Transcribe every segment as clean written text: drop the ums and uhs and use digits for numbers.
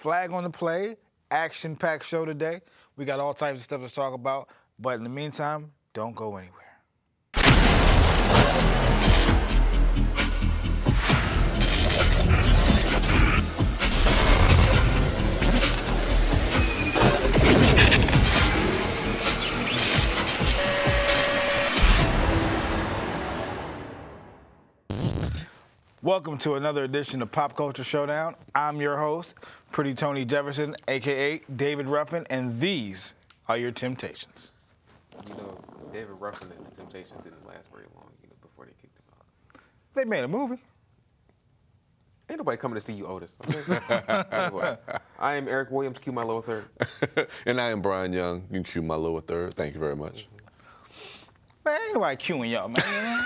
Flag on the play, action-packed show today. We got all types of stuff to talk about, but in the meantime, don't go anywhere. Welcome to another edition of Pop Culture Showdown. I'm your host, Pretty Tony Jefferson, a.k.a. David Ruffin, and these are your temptations. You know, David Ruffin and the Temptations didn't last very long, before they kicked him out. They made a movie. Ain't nobody coming to see you, Otis. Anyway, I am Eric Williams, cue my lower third. And I am Brian Young, you can cue my lower third. Thank you very much. Man, ain't nobody cueing y'all, man.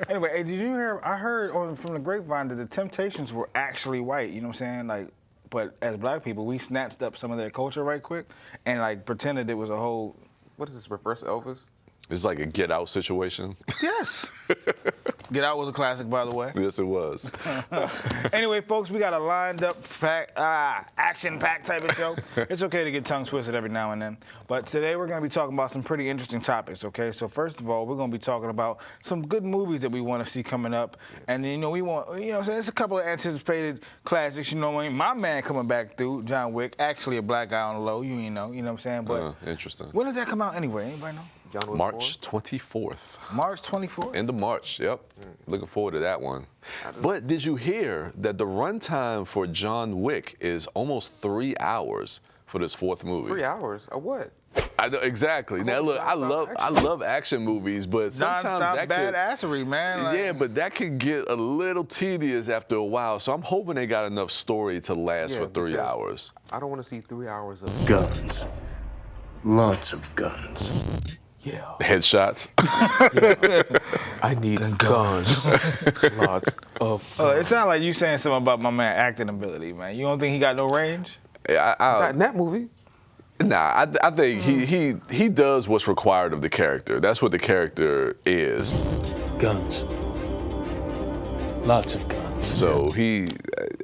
Anyway, hey, did you hear? I heard from the grapevine that the Temptations were actually white. You know what I'm saying? But as black people, we snatched up some of their culture right quick and pretended it was a whole. What is this, reverse Elvis? It's like a Get Out situation. Yes. Get Out was a classic, by the way. Yes, it was. Anyway, folks, we got a lined up, action-packed type of show. It's okay to get tongue twisted every now and then. But today we're going to be talking about some pretty interesting topics, okay? So first of all, we're going to be talking about some good movies that we want to see coming up. And, we want, there's a couple of anticipated classics. My man coming back through, John Wick, actually a black guy on the low, you know what I'm saying? But interesting. When does that come out anyway? Anybody know? March 24th. March 24th? End of March, yep. Looking forward to that one. But did you hear that the runtime for John Wick is almost 3 hours for this fourth movie? 3 hours? Of what? Exactly. Now look, I love action movies, but sometimes non-stop badassery, man. Yeah, but that can get a little tedious after a while. So I'm hoping they got enough story to last for 3 hours. I don't want to see 3 hours of guns. Lots of guns. Yeah. Headshots. I need guns. Lots of guns. It sounds like you saying something about my man acting ability, man. You don't think he got no range? Not in that movie. Nah, I think he does what's required of the character. That's what the character is. Guns. Lots of guns. So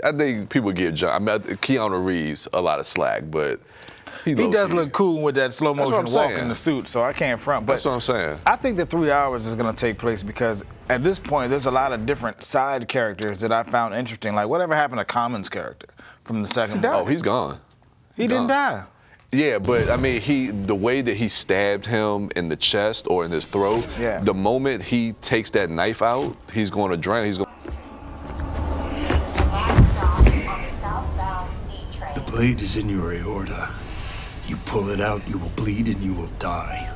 I think people give Keanu Reeves a lot of slack, but he does look cool with that slow motion walk in the suit, so I can't front. But that's what I'm saying. I think the 3 hours is going to take place because at this point, there's a lot of different side characters that I found interesting. Like whatever happened to Common's character from the second movie? Oh, he's gone. He didn't die. Yeah, but I mean, the way that he stabbed him in the chest or in his throat, the moment he takes that knife out, he's going to drown. The blade is in your aorta. You pull it out, you will bleed and you will die.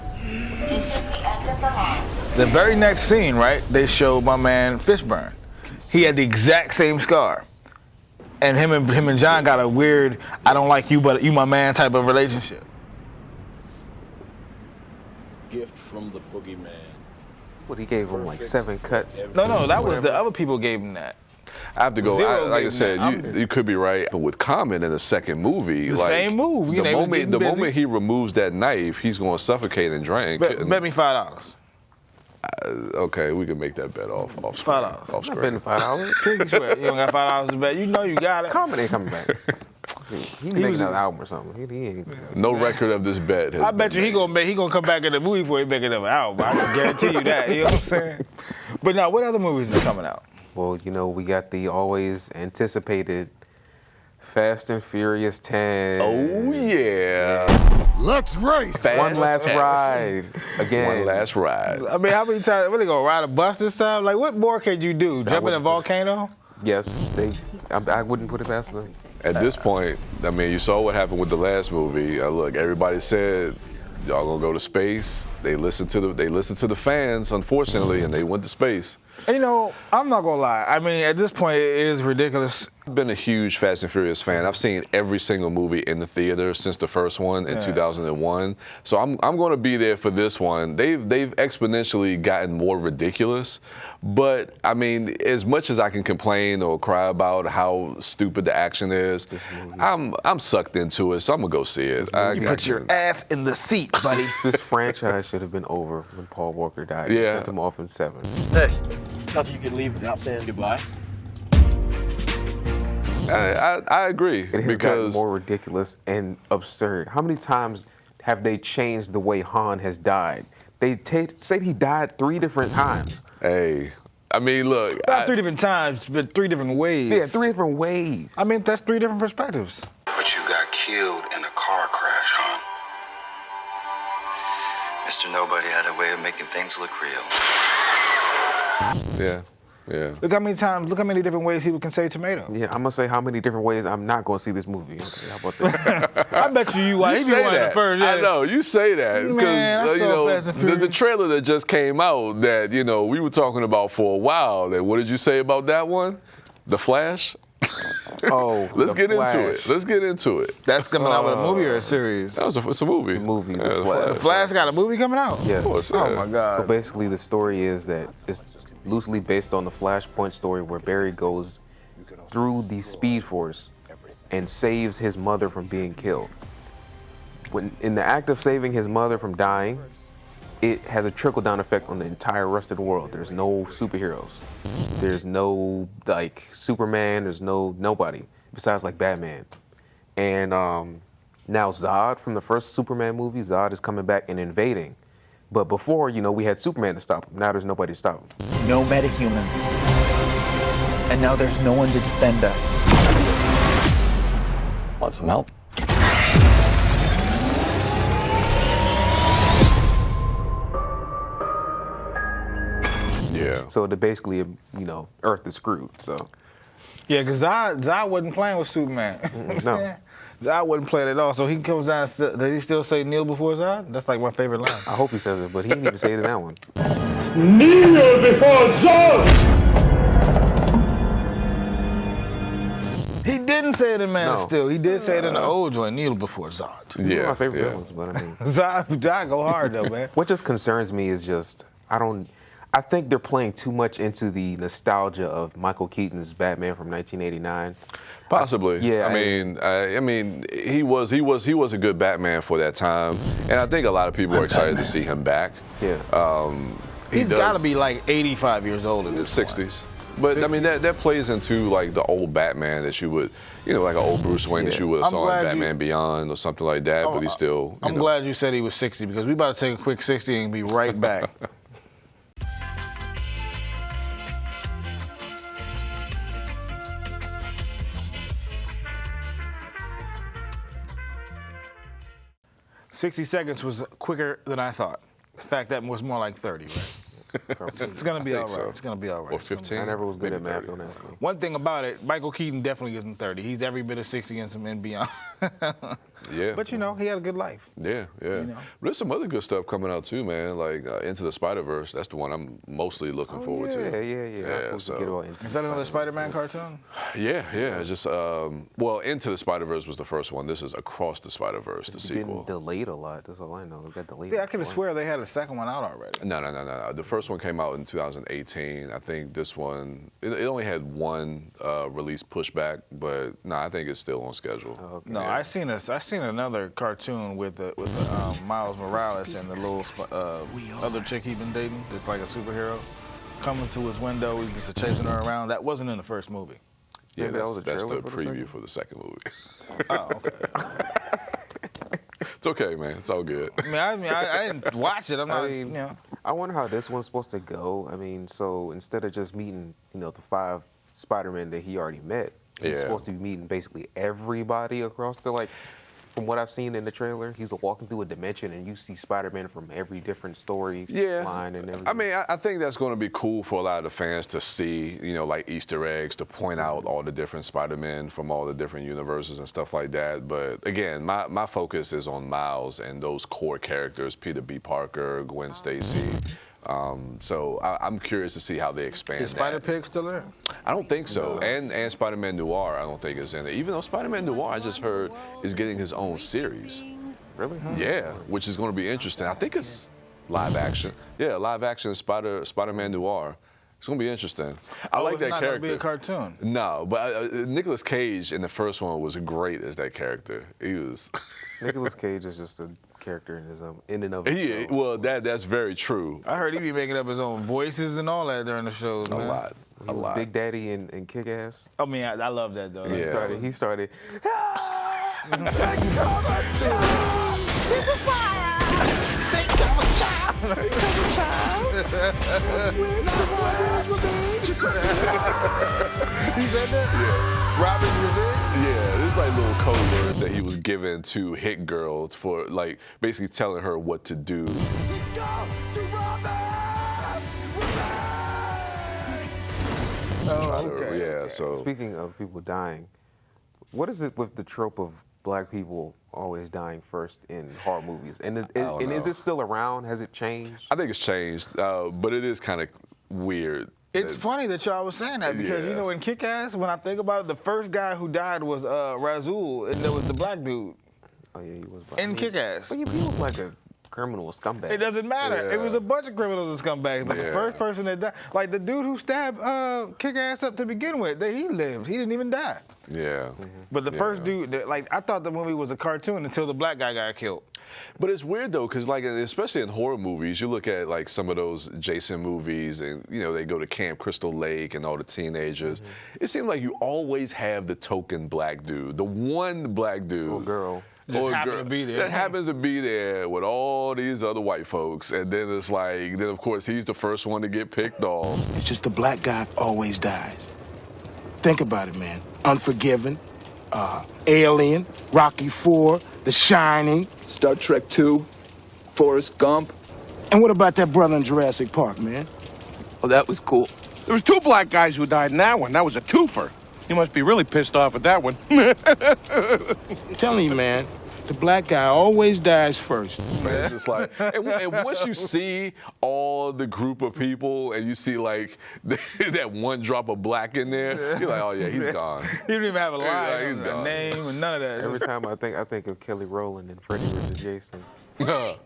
The very next scene, right, they showed my man Fishburne. He had the exact same scar. And him and John got a weird, I don't like you, but you my man type of relationship. Gift from the boogeyman. What, he gave him like 7 cuts? No, that was the other people gave him that. I have to go. Like I said, you could be right. But with Common in the second movie, same move. The moment he removes that knife, he's going to suffocate and drink. Bet me $5. Okay, we can make that bet off screen. $5. I'm betting $5. Pinky swear, you don't got $5 to bet. You know you got it. Common ain't coming back. He can make another album or something. He ain't. No record of this bet. I bet you he gonna come back in the movie before he make another album. I can guarantee you that. You know what I'm saying? But now, what other movies are coming out? Well, we got the always anticipated Fast and Furious 10. Oh, yeah. Let's race. One last ride. Again. One last ride. I mean, how many times, what, they gonna ride a bus this time? Like, what more can you do? Jump in a volcano? Yes. I wouldn't put it past them. At this point, I mean, you saw what happened with the last movie. Look, everybody said, y'all gonna go to space. They listened to the fans, unfortunately, and they went to space. And I'm not gonna lie. I mean, at this point, it is ridiculous. I've been a huge Fast and Furious fan. I've seen every single movie in the theater since the first one in 2001. So I'm going to be there for this one. They've exponentially gotten more ridiculous. But I mean, as much as I can complain or cry about how stupid the action is, I'm sucked into it. So I'm gonna go see it. You put your ass in the seat, buddy. This franchise should have been over when Paul Walker died. Yeah. They sent him off in 7. Hey, thought you could leave without saying goodbye. I agree It has gotten because more ridiculous and absurd. How many times have they changed the way Han has died? They say he died 3 different times. hey, I mean, look, Not 3 different times, but 3 different ways. Yeah, 3 different ways. I mean, that's 3 different perspectives. But you got killed in a car crash, huh? Mr. Nobody had a way of making things look real. yeah. Look how many times, look how many different ways people can say tomato. Yeah, I'm gonna say how many different ways I'm not gonna see this movie. Okay, how about that? I bet you why. You He be say one of the that. first. Yeah. I know you say that Man, I because saw Fast and there's a Furious. trailer that just came out that we were talking about for a while. That what did you say about that one? The Flash. Oh, Let's The get into Flash. it. Let's get into it. That's coming out with a movie or a series? It's a movie. It's a movie, The Yeah, Flash. The Flash got a movie coming out? Yes. Of course, Oh yeah. my God. So basically, the story is that it's loosely based on the Flashpoint story where Barry goes through the Speed Force and saves his mother from being killed. When in the act of saving his mother from dying, it has a trickle-down effect on the entire rest of the world. There's no superheroes. There's no like Superman. There's nobody besides like Batman. And now Zod from the first Superman movie, Zod is coming back and invading. But before, we had Superman to stop him. Now there's nobody to stop him. No metahumans. And now there's no one to defend us. Want some help? Yeah. So basically, Earth is screwed. So Yeah, because Zod wasn't playing with Superman. no. Zod wasn't playing at all. So he comes down, did he still say kneel before Zod? That's like my favorite line. I hope he says it, but he didn't even say it in that one. Kneel before Zod! He didn't say it in Man of No. Steel. He did say it in the old joint, kneel before Zod. One of Yeah. my favorite yeah. villains, but I mean, Zod go hard though, man. what just concerns me is just I think they're playing too much into the nostalgia of Michael Keaton's Batman from 1989. Possibly. Yeah, I mean, he was a good Batman for that time, and I think a lot of people are excited to see him back. Yeah. He's got to be like 85 years old in the 60s. But I mean, that plays into like the old Batman that you would, like an old Bruce Wayne that Yeah. you would have I'm saw glad in you- Batman Beyond or something like that. But he's still. I'm glad you said he was 60 because we about to take a quick 60 and be right back. $60 was quicker than I thought. In fact, that was more like 30, right? It's gonna be all right. so. It's gonna be all right. Or It's gonna be- 15. I never was good Maybe at math 30. on that. So. One thing about it, Michael Keaton definitely isn't 30. He's every bit of 60 and some and beyond. Yeah. But he had a good life. Yeah. know. But there's some other good stuff coming out too, man. Like Into the Spider-Verse. That's the one I'm mostly looking forward to. Yeah. I so- forget about Into Is that another the Spider-Man cartoon? Yeah. Just Into the Spider-Verse was the first one. This is Across the Spider-Verse, the It's getting sequel. delayed a lot. That's all I know. It got delayed. Yeah, I could have swear they had a second one out already. No. The first one came out in 2018. I think this one, it only had one release pushback, but no, I think it's still on schedule. Oh, okay. No, Yeah. I seen another cartoon with the Miles Morales and the little other chick he been dating. That's like a superhero coming to his window. He's just chasing her around. That wasn't in the first movie. Yeah, Maybe that was a that's trailer the for the preview second? for the second movie. Oh, okay. It's okay, man. It's all good. I mean, I didn't watch it. I'm not, I mean, I wonder how this one's supposed to go. I mean, so instead of just meeting, the 5 Spider-Men that he already met, he's Yeah. supposed to be meeting basically everybody across the from what I've seen in the trailer, he's walking through a dimension and you see Spider-Man from every different story line and everything. I mean, I think that's going to be cool for a lot of the fans to see, like Easter eggs to point out all the different Spider-Men from all the different universes and stuff like that. But again, my focus is on Miles and those core characters, Peter B. Parker, Gwen Stacy. So I'm curious to see how they expand is Spider that. Pig still there? I don't think so. And Spider-Man Noir, I don't think is in it. Even though Spider-Man Noir, I just heard, is getting his own series. really? Yeah, which is going to be interesting. I think it's live action. Yeah, live action Spider-Man Noir. It's gonna be interesting. I like it's that not character. Gonna be a cartoon. No, but Nicolas Cage in the first one was great as that character. He was. Nicolas Cage is just a character in and of Yeah, himself. well, that's very true. I heard he be making up his own voices and all that during the shows, man. A lot. He was Big Daddy in Kick-Ass. I mean, I love that though. Yeah. He started. He said that? Yeah. Robin's revenge? Yeah, there's like little code words that he was given to Hit Girl for like basically telling her what to do. Oh, okay. Yeah, so Speaking of people dying, what is it with the trope of black people always dying first in horror movies? And is don't know. it still around? Has it changed? I think it's changed, but it is kind of weird. It's funny that y'all was saying that because, Yeah. you know, in Kick-Ass, when I think about it, the first guy who died was Razul, and there was the black dude Oh yeah, he was black. in Kick-Ass. But he was like a criminal scumbag. It doesn't matter. It was Yeah. a bunch of criminals and scumbags, but the Yeah. first person that died, like the dude who stabbed Kick-Ass up to begin with, he lived. He didn't even die. Yeah. But the first Yeah. dude, like, I thought the movie was a cartoon until the black guy got killed. But it's weird though, because like especially in horror movies, you look at like some of those Jason movies, and you know they go to Camp Crystal Lake and all the teenagers. It seems like you always have the token black dude, the one black dude Or girl. Just or happen girl to be there. that happens to be there with all these other white folks, and then it's like, then of course he's the first one to get picked off. It's just the black guy always dies. Think about it, man. Unforgiven, Alien, Rocky IV, The Shining. Star Trek II, Forrest Gump. And what about that brother in Jurassic Park, man? Oh, that was cool. There was 2 black guys who died in that one. That was a twofer. You must be really pissed off at that one. I'm telling you, man, the black guy always dies first. Man, it's just like, and once you see all the group of people and you see like that one drop of black in there, you're like, oh yeah, he's gone. He didn't even have a line, he's a gone. name, and none of that. Every time I think of Kelly Rowland and Freddie vs. Jason. Oh.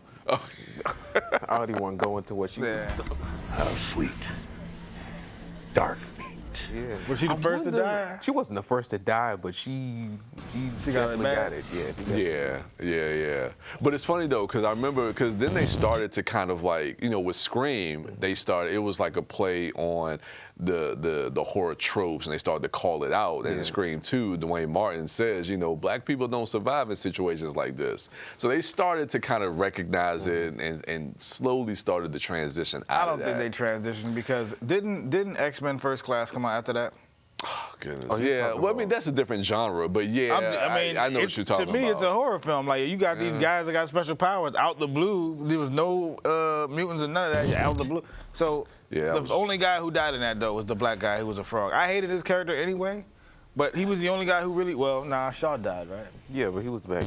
I don't even want to go into what she was. How sweet. Dark meat. Yeah. Was she the first to die? She wasn't the first to die, but she definitely bad. got it. Yeah. She got it. Yeah. But it's funny though, because I remember, because then they started to kind of like, you know, with Scream, it was like a play on the horror tropes, and they started to call it out. And in Scream 2, Dwayne Martin says, you know, black people don't survive in situations like this. So they started to kind of recognize it and slowly started to transition out I don't of think that. they transitioned because didn't X-Men First Class come out after that? Oh, goodness. Oh, you're yeah, talking well, I mean, about- that's a different genre, but yeah, I know what you're talking about. To me, it's a horror film. Like, you got these guys that got special powers out the blue. There was no mutants and none of that out the blue. So Yeah, the only guy who died in that, though, was the black guy who was a frog. I hated his character anyway, but he was the only guy who really, Shaw died, right? Yeah, but he was back.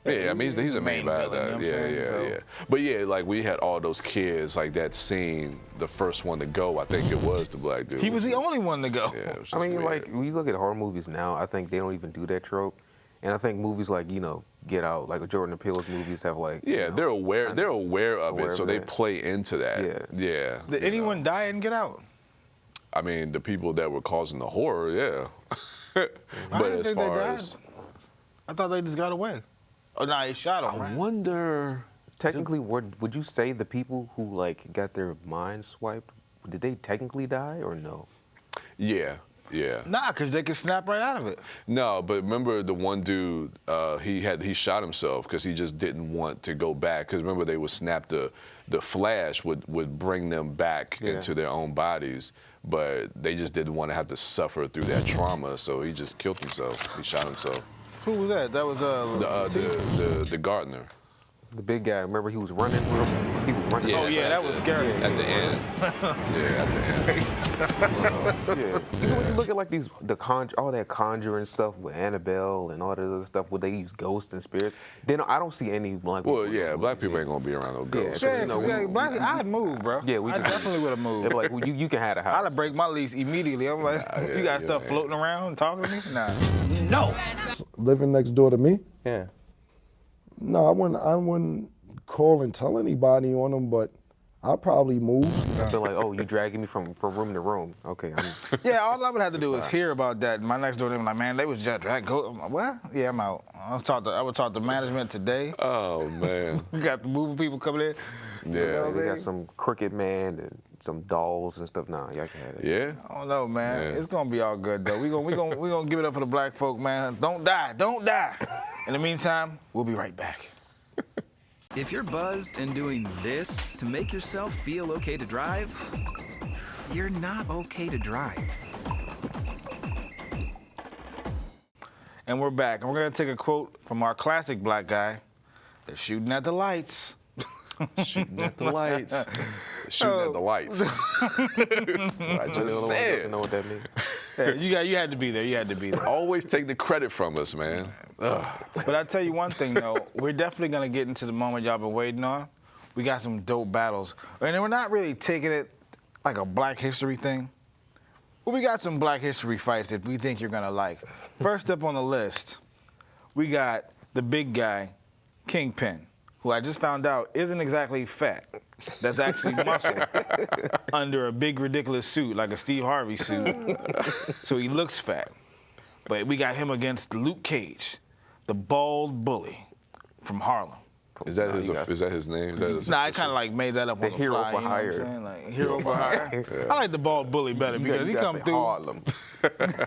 Yeah, I mean, he's a main bad villain, guy. you know what I'm saying? Yeah. But yeah, like we had all those kids, like that scene, the first one to go, I think it was the black dude. He was the only one to go. Yeah, it was I mean, just like, weird. when you look at horror movies now, I think they don't even do that trope. And I think movies like, you know, Get Out, like Jordan Peele's movies have like... Yeah, you know, they're aware of aware it, so of they that. play into that. Yeah. Did you anyone know. die and get out? I mean, the people that were causing the horror, yeah. I But didn't as think they far died. as, I thought they just got away. Oh, no, he shot him, I right? wonder. Technically, would you say the people who, like, got their minds swiped, did they technically die or no? Yeah. Nah, because they could snap right out of it. No, but remember the one dude, he shot himself because he just didn't want to go back. Because remember they would snap the flash would bring them back into their own bodies, but they just didn't want to have to suffer through that trauma. So he just killed himself. He shot himself. Who was that? That was The gardener. The big guy, remember he was running with him? He was running. Yeah. Oh yeah, that was scary. At the end. Yeah, at the end. Yeah. Even when you look at like all that Conjuring stuff with Annabelle and all that other stuff where they use ghosts and spirits, then I don't see any black people. Well, yeah, black people ain't gonna be around no ghosts. Yeah, Yeah, you know, black, I'd move, bro. Yeah, we I just- definitely would have moved. They're like, well, you can have a house. I'd have break my lease immediately. I'm like, you got stuff floating around talking to me? Nah. Living next door to me? Yeah. No, I wouldn't call and tell anybody on them, but I'll probably move. I feel like, oh, you dragging me from room to room. Okay. Yeah, all I would have to do is hear about that. My next door neighbor like, man, they was just dragging. What? Yeah, I'm out. I would talk to management today. Oh man. We got the movie people coming in. Yeah. So we got some Crooked Man and some dolls and stuff. Nah, y'all can have it. Yeah. I don't know, man. Yeah. It's gonna be all good though. We gonna give it up for the black folk, man. Don't die. In the meantime, we'll be right back. If you're buzzed and doing this to make yourself feel okay to drive, you're not okay to drive. And we're back. And we're gonna take a quote from our classic black guy. They're shooting at the lights. Shooting at the lights. Shooting at the lights. I just said. Doesn't know what that means. Yeah, you had to be there. You had to be there. Always take the credit from us, man. Ugh. But I tell you one thing though, we're definitely gonna get into the moment y'all been waiting on. We got some dope battles, and we're not really taking it like a Black History thing. But we got some Black History fights that we think you're gonna like. First up on the list, we got the big guy, Kingpin, who I just found out isn't exactly fat. That's actually muscle under a big ridiculous suit like a Steve Harvey suit. So he looks fat. But we got him against Luke Cage, the bald bully from Harlem. Is that his name? Is that his Nah, I kind of like made that up on the hero fly. for You know hire. what I'm saying? Like hero for hire. I like the bald bully better because he come through. Harlem.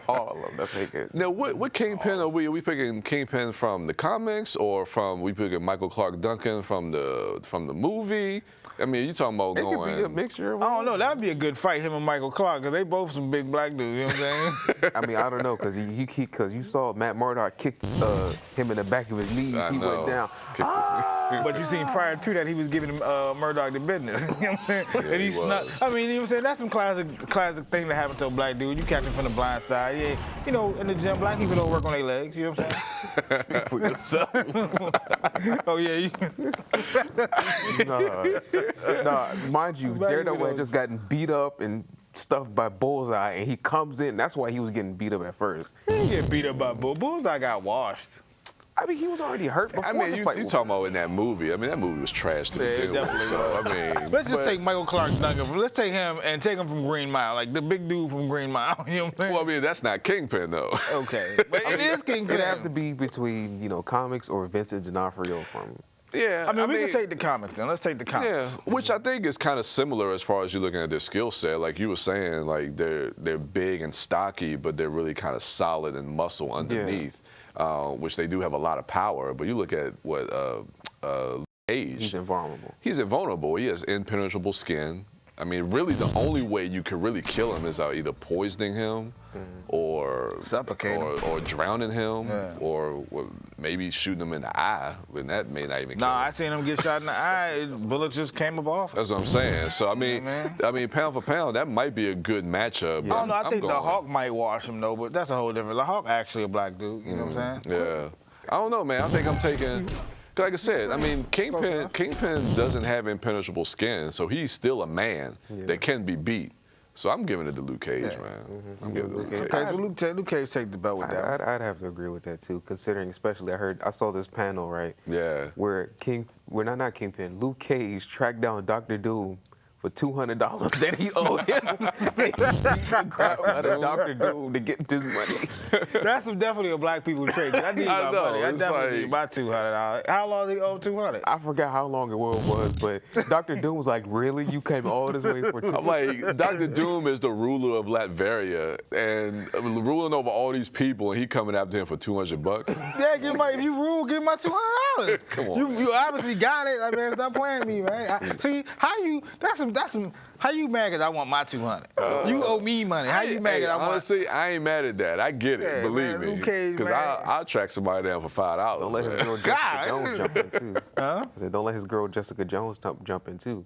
Harlem. That's how it is. Now, what Kingpin are we? Are we picking Kingpin from the comics, or from we picking Michael Clark Duncan from the movie? I mean, you talking about It going? could be a mixture of I don't know. That'd be a good fight, him and Michael Clark, because they both some big black dudes. You know what I'm saying? I mean, I don't know, because because you saw Matt Murdock kick him in the back of his knees. I He know. went down. But you seen prior to that, he was giving Murdoch the business. You know what I'm saying? Yeah, And he he snuck. was. I mean, you know what I'm saying? That's some classic thing that happened to a black dude. You catch him from the blind side. Yeah, you know, in the gym, black people don't work on their legs. You know what I'm saying? Speak for yourself. Oh yeah. Nah, mind you, Black Daredevil people had just gotten beat up and stuffed by Bullseye, and he comes in. That's why he was getting beat up at first. He didn't get beat up by Bullseye got washed. I mean, he was already hurt before I mean, the you fight. talking about in that movie? I mean, that movie was trash to Yeah, it begin with. definitely So I mean, Let's just take Michael Clark Duncan. Let's take him and take him from Green Mile, like the big dude from Green Mile. You know what I'm saying? well, I mean, that's not Kingpin though. Okay, but it is Kingpin. It'd have to be between, comics or Vincent D'Onofrio from. Yeah, I mean, we can take the comics then. Let's take the comics. Yeah, which I think is kind of similar as far as you're looking at their skill set. Like you were saying, like they're big and stocky, but they're really kind of solid and muscle underneath, which they do have a lot of power. But you look at what Cage. He's invulnerable. He's invulnerable. He has impenetrable skin. I mean, really, the only way you could really kill him is either poisoning him, or suffocate him, or drowning him, or maybe shooting him in the eye. And that may not even. Nah, kill him. I seen him get shot in the eye. Bullet just came up off. That's what I'm saying. So I mean, Yeah, pound for pound, that might be a good matchup. I don't know. I think the going- Hawk might wash him though, but that's a whole different. The Hawk actually a black dude. You know what I'm saying? Yeah. I don't know, man. I think I'm taking. Like I said, I mean, Kingpin doesn't have impenetrable skin, so he's still a man that can be beat. So I'm giving it to Luke Cage, man. I'm giving it to Luke Cage. Okay, so Luke Cage take the belt with that. I'd have to agree with that too, considering especially I saw this panel, right? Yeah. Where not Kingpin, Luke Cage tracked down Dr. Doom for $200 that he owed him. He grabbed out of Dr. Doom to get this money. That's definitely a black people trait. I need my money. I definitely need my $200. How long did he owe $200? I forgot how long it was, but Dr. Doom was like, "Really? You came all this way for $200?" I'm like, Dr. Doom is the ruler of Latveria and ruling over all these people, and he coming after him for $200. Yeah, if you rule, give my $200. Come on, you obviously got it. I mean, stop playing me, man. See how you mad because I want my $200? You owe me money. How you mad because I want? Honestly, I ain't mad at that. I get it. Yeah, Believe man, me. Luke Cage, Because man. I'll track somebody down for $5. Don't let his girl Jessica Jones jump in too. Huh? I said, don't let his girl Jessica Jones jump in too.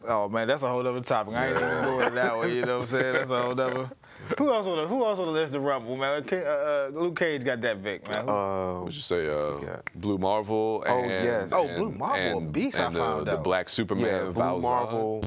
Oh man, that's a whole other topic. I ain't even going that way. You know what I'm saying? That's a whole other. Who else on the list of Rumble, man? Luke Cage got that Vic, man. What'd you say? Blue Marvel and yes. Blue Marvel, a beast. And I found the out. Black Superman, Blue Marvel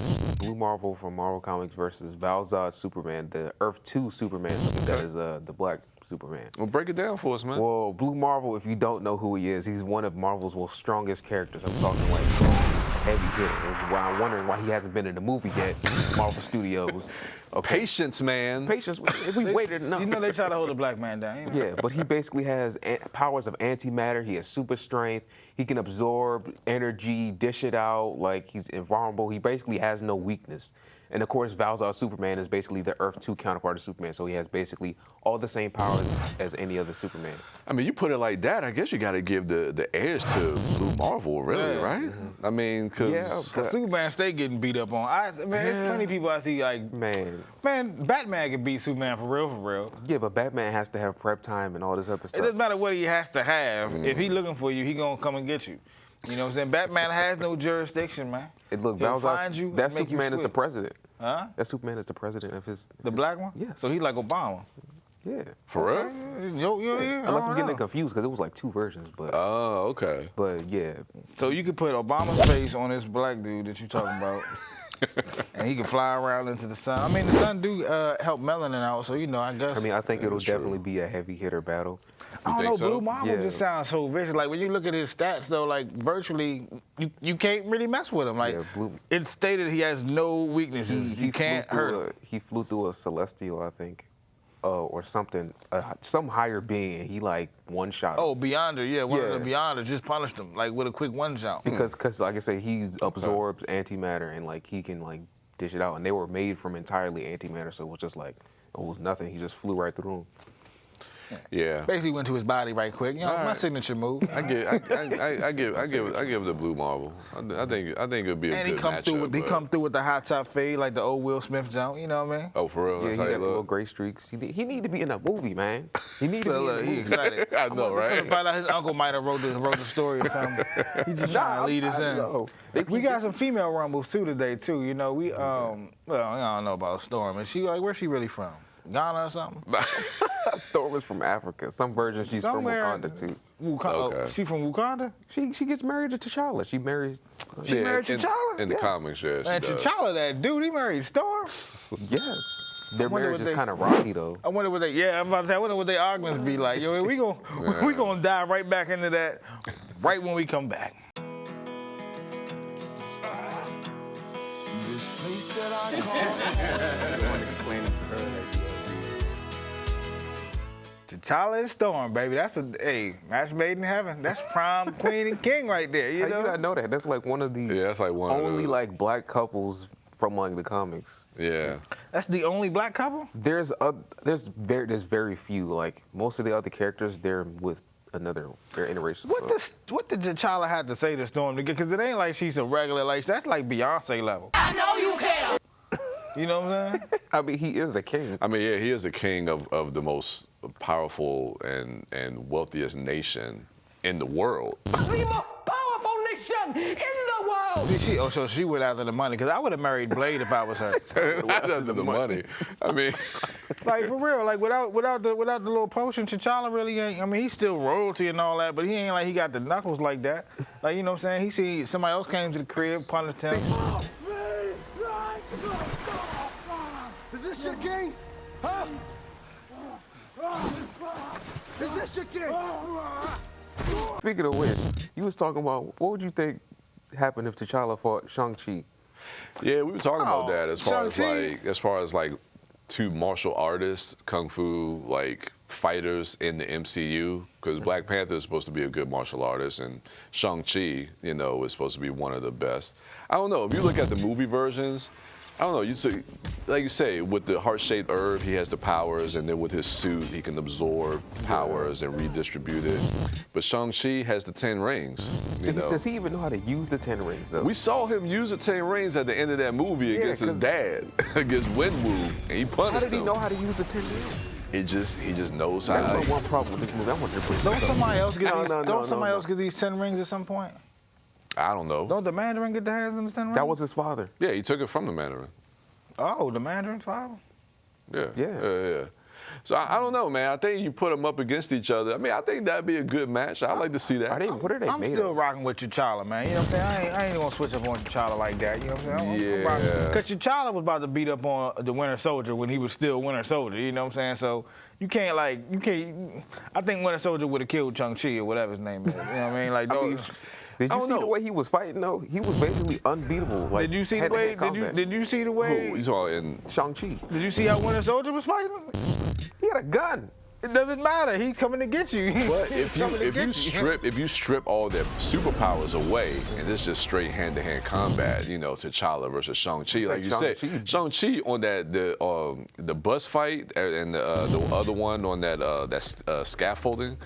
from Marvel Comics versus Valzad Superman, the Earth 2 Superman that is the Black Superman. Well, break it down for us, man. Well, Blue Marvel, if you don't know who he is, he's one of Marvel's most strongest characters. I'm talking like heavy hitter. That's why I'm wondering why he hasn't been in the movie yet. Marvel Studios. Okay. Patience, man. Patience. We waited enough. You know they try to hold the black man down. You know? Yeah, but he basically has powers of antimatter. He has super strength. He can absorb energy, dish it out. Like, he's invulnerable. He basically has no weakness. And of course, Val-Zar Superman is basically the Earth 2 counterpart of Superman. So he has basically all the same powers as any other Superman. I mean, you put it like that, I guess you got to give the edge to Blue Marvel, really, right? I mean, because Superman stay getting beat up on. There's plenty of people I see like, man, Batman can beat Superman for real. Yeah, but Batman has to have prep time and all this other stuff. It doesn't matter what he has to have. If he looking for you, he gonna come and get you. You know what I'm saying? Batman has no jurisdiction, man. Look, that Superman is the president. Huh? That Superman is the president of his... The black one? Yeah. So he's like Obama. Yeah. For real? Yeah. Unless I'm getting confused, because it was like 2 versions, but... Oh, okay. But, yeah. So you could put Obama's face on this black dude that you're talking about, and he can fly around into the sun. I mean, the sun do help melanin out, so, you know, I guess... I mean, I think it'll definitely be a heavy hitter battle. I don't know, Blue Marvel just sounds so vicious. Like, when you look at his stats, though, like, virtually, you can't really mess with him. Like, it's stated he has no weaknesses. You can't hurt him. He flew through a celestial, I think, or something, some higher being, and he, like, one-shot him. Oh, Beyonder, yeah. One of the Beyonders just punished him, like, with a quick one-shot. Because, like I say, he absorbs antimatter, and, like, he can, like, dish it out. And they were made from entirely antimatter, so it was just, like, it was nothing. He just flew right through them. Yeah. Basically went to his body right quick. You know, my signature move. I give the Blue Marvel. I think it'll be a good matchup. He come through with the hot top fade like the old Will Smith jump. You know what I mean? Oh, for real? Yeah, he got little gray streaks. He need to be in a movie, man. He need to be in a movie. He excited. I know, right? I'm find out his uncle might have wrote the story or something. He just trying to lead us in. We got some female rumbles too today too. You know, we well, I don't know about Storm. Is she like where's she really from? Ghana or something? Storm is from Africa. Some version she's from Wakanda too. Okay. She from Wakanda? She gets married to T'Challa. She married T'Challa? In the comics, yeah. And T'Challa, that dude, he married Storm? Yes. Their marriage is kind of rocky though. I wonder what I'm about to say, I wonder what their arguments be like. Yo, we gonna dive right back into that right when we come back. This place that I call home. Explain it to her. T'Challa and Storm, baby. That's match made in heaven. That's prime queen and king right there. You know? You not know that? That's like one of the that's like one only of like black couples from like the comics. Yeah. That's the only black couple? There's very few. Like most of the other characters, they're with they're interracial. What did T'Challa have to say to Storm? Because it ain't like she's a regular, like that's like Beyonce level. I know you can. You know what I'm saying? I mean, he is a king. I mean, yeah, he is a king of the most powerful and wealthiest nation in the world. The most powerful nation in the world. So she went after the money, because I would have married Blade if I was her. After the money. I mean, like for real, like without the little potion, T'Challa really ain't. I mean, he's still royalty and all that, but he ain't like he got the knuckles like that. Like, you know what I'm saying? He see somebody else came to the crib, punished him. Is this your king? Huh? Is this your king? Speaking of which, you was talking about, what would you think happened if T'Challa fought Shang-Chi? Yeah, we were talking about that as far as like two martial artists, kung fu like fighters in the MCU, because Black Panther is supposed to be a good martial artist, and Shang-Chi, you know, is supposed to be one of the best. I don't know, if you look at the movie versions, I don't know, you see, like you say, with the heart-shaped herb, he has the powers, and then with his suit, he can absorb powers and redistribute it. But Shang-Chi has the 10 rings, you know. Does he even know how to use the 10 rings, though? We saw him use the 10 rings at the end of that movie against his dad, against Wenwu, and he punished him. How did he know how to use the 10 rings? He just knows how. That's my one problem with this movie. I want to push. Don't somebody else get these 10 rings at some point? I don't know. Don't the Mandarin get the hands on the 10 rings? That was his father. Yeah, he took it from the Mandarin. Oh, the Mandarin's father? Yeah. So I don't know, man. I think you put them up against each other. I mean, I think that'd be a good match. I'd like to see that. I'm still rocking with T'Challa, man. You know what I'm saying? I ain't gonna switch up on T'Challa like that. You know what I'm saying? Because T'Challa was about to beat up on the Winter Soldier when he was still Winter Soldier. You know what I'm saying? So you can't. I think Winter Soldier would have killed Shang-Chi or whatever his name is. You know what I mean? Like, Did you see the way he was fighting though? He was basically unbeatable. Like, Did you see the way? Did you see the way? Who? You saw in Shang-Chi. Did you see how Winter Soldier was fighting? He had a gun. It doesn't matter. He's coming to get you. But if you strip all their superpowers away, and it's just straight hand-to-hand combat, you know, T'Challa versus Shang-Chi, like you said, Shang-Chi on the bus fight and the other one on that scaffolding.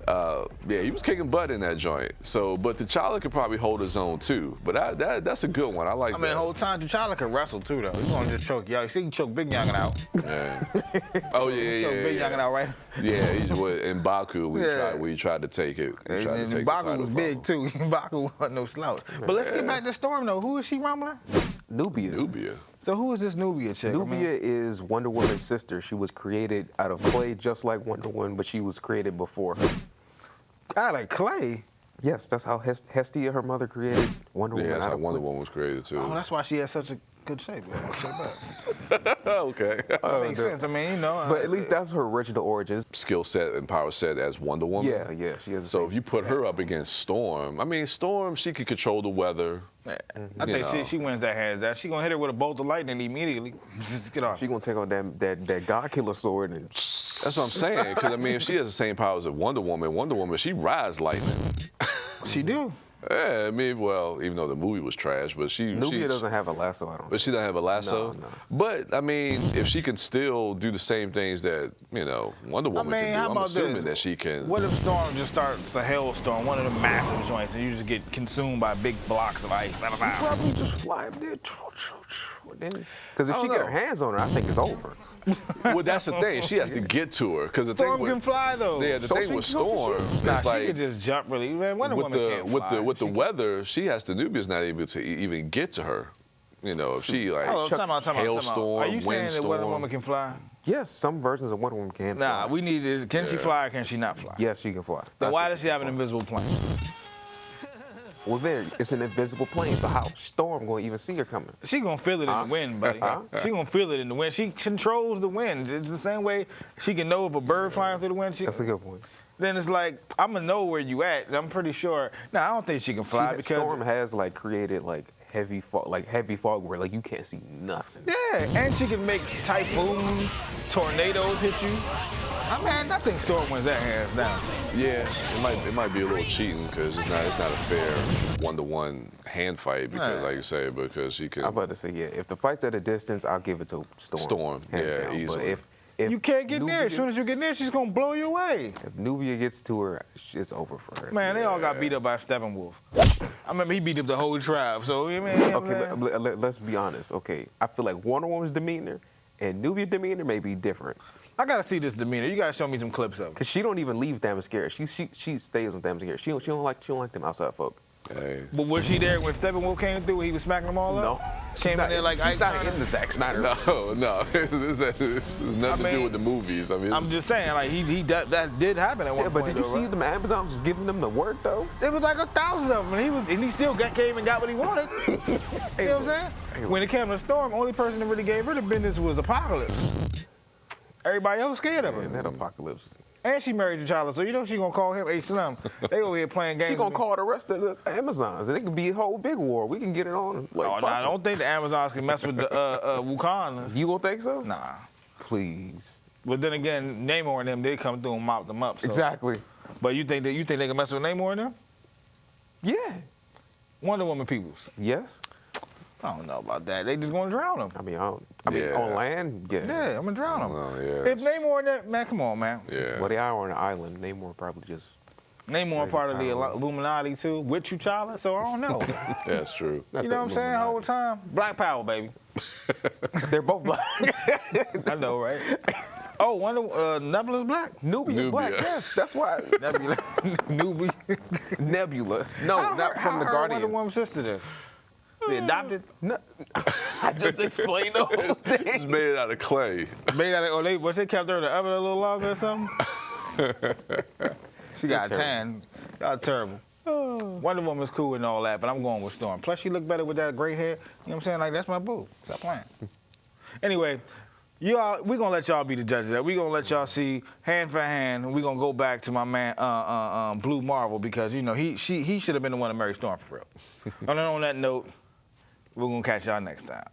Yeah, he was kicking butt in that joint. So, but T'Challa could probably hold his own too. But that's a good one. I like that. I mean, the whole time T'Challa could wrestle too, though. He's gonna just choke y'all. You see, he choked Big Youngin out. Yeah. Oh yeah, Choke Big Youngin out, right? Yeah, he was in Baku. We tried to take it. And Baku was big too. Baku wasn't no slouch. But let's get back to Storm though. Who is she rumbling? Nubia. So who is this Nubia chick? Nubia is Wonder Woman's sister. She was created out of clay just like Wonder Woman, but she was created before her. Out of clay? Yes, that's how Hestia, her mother, created Wonder Woman. Yeah, that's how Wonder Woman was created too. Oh, that's why she has such a good shape. Okay. That makes sense. I mean, you know. But at least that's her original origins. Skill set and power set as Wonder Woman. Yeah, she has. So if you put her up against Storm, I mean, Storm, she could control the weather. I think she wins that hands down. She gonna hit her with a bolt of lightning immediately. Just get off. She gonna take out that God Killer sword and. That's what I'm saying. Because I mean, if she has the same powers as Wonder Woman, she rides lightning. She do. Yeah, I mean, well, even though the movie was trash, but Nubia doesn't have a lasso, I don't. But she doesn't have a lasso. No. But I mean, if she can still do the same things that Wonder Woman can do, I'm assuming that she can. What if Storm just starts a hailstorm, one of the massive joints, and you just get consumed by big blocks of ice? You probably just fly up there. Because if she get her hands on her, I think it's over. Well, that's the thing. She has to get to her. Because the Storm thing can fly though. Yeah, the thing with Storm, nah, it's like she can just jump really. Man, Wonder Woman can't fly. With the weather, Nubia's not able to even get to her. You know, if she like hailstorm, Are you saying that Wonder windstorm. Woman can fly? Yes, some versions of Wonder Woman can fly. Nah, we need is can she fly or can she not fly? Yes, she can fly. Then why does she have an invisible plane? Well, it's an invisible plane, so how Storm gonna even see her coming? She gonna feel it in the wind, buddy. She gonna feel it in the wind. She controls the wind. It's the same way she can know if a bird flying through the wind. That's a good point. Then it's like I'm gonna know where you at. I'm pretty sure. Now I don't think she can fly because Storm has like created like heavy fog where like you can't see nothing. Yeah, and she can make typhoons, tornadoes hit you. I think Storm wins that hands down. Yeah, it might be a little cheating because it's not a fair 1-to-1 hand fight because, like you say, because she can. I'm about to say if the fight's at a distance, I'll give it to Storm. Yeah, easily. But if you can't get near, as soon as you get near, she's gonna blow you away. If Nubia gets to her, it's over for her. Man, they all got beat up by Steppenwolf. I remember he beat up the whole tribe. So let's be honest. Okay, I feel like Wonder Woman's demeanor and Nubia's demeanor may be different. I gotta see this demeanor. You gotta show me some clips of it. Cause she don't even leave Themyscira. She stays with Themyscira. She don't like them outside folk. Hey. But was she there when Steppenwolf came through? He was smacking them all up. No. Came in there like she's not in the Zack Snyder. No. It's nothing to do with the movies. I mean, I'm just saying, like that did happen at one point. Yeah, but did you see them Amazons was giving them the work though? It was like 1,000 of them, and he still came and got what he wanted. You know what I'm saying? When it came to Storm, only person that really gave her the business was Apocalypse. Everybody else scared of her. Man, that Apocalypse. And she married T'Challa, so you know she gonna call him H&M. They over here playing games. She gonna call the rest of the Amazons, and it could be a whole big war. We can get it on. Like, I don't think the Amazons can mess with the Wakandans. You don't think so? Nah. Please. But then again, Namor and them did come through and mop them up. So. Exactly. But you think they can mess with Namor and them? Yeah. Wonder Woman peoples. Yes. I don't know about that. They just gonna drown them. I mean, on land, yeah. Yeah, I'm gonna drown them. Yeah. If Namor and that, man, come on, man. Yeah. Well, they are on an island. Namor probably just. Namor part of the Illuminati too, with T'Challa, so I don't know. That's true. You know what I'm saying? The whole time, Black Power, baby. They're both black. I know, right? Oh, Nebula's black. Nubia's black. Yes, that's why. Nebula. Nebula. No, not from the Guardians. Wonder Woman's sister then? They adopted? No. I just explained the whole thing. It's made out of clay. Made out of, they kept her in the oven a little longer or something? She got tan. Y'all terrible. Wonder Woman's cool and all that, but I'm going with Storm. Plus, she look better with that gray hair. You know what I'm saying? Like, that's my boo. Stop playing. Anyway, Y'all, we're gonna let y'all be the judge of that. We're gonna let y'all see hand for hand, and we're gonna go back to my man Blue Marvel, because you know he should have been the one to marry Storm for real. And then on that note, we're gonna catch y'all next time.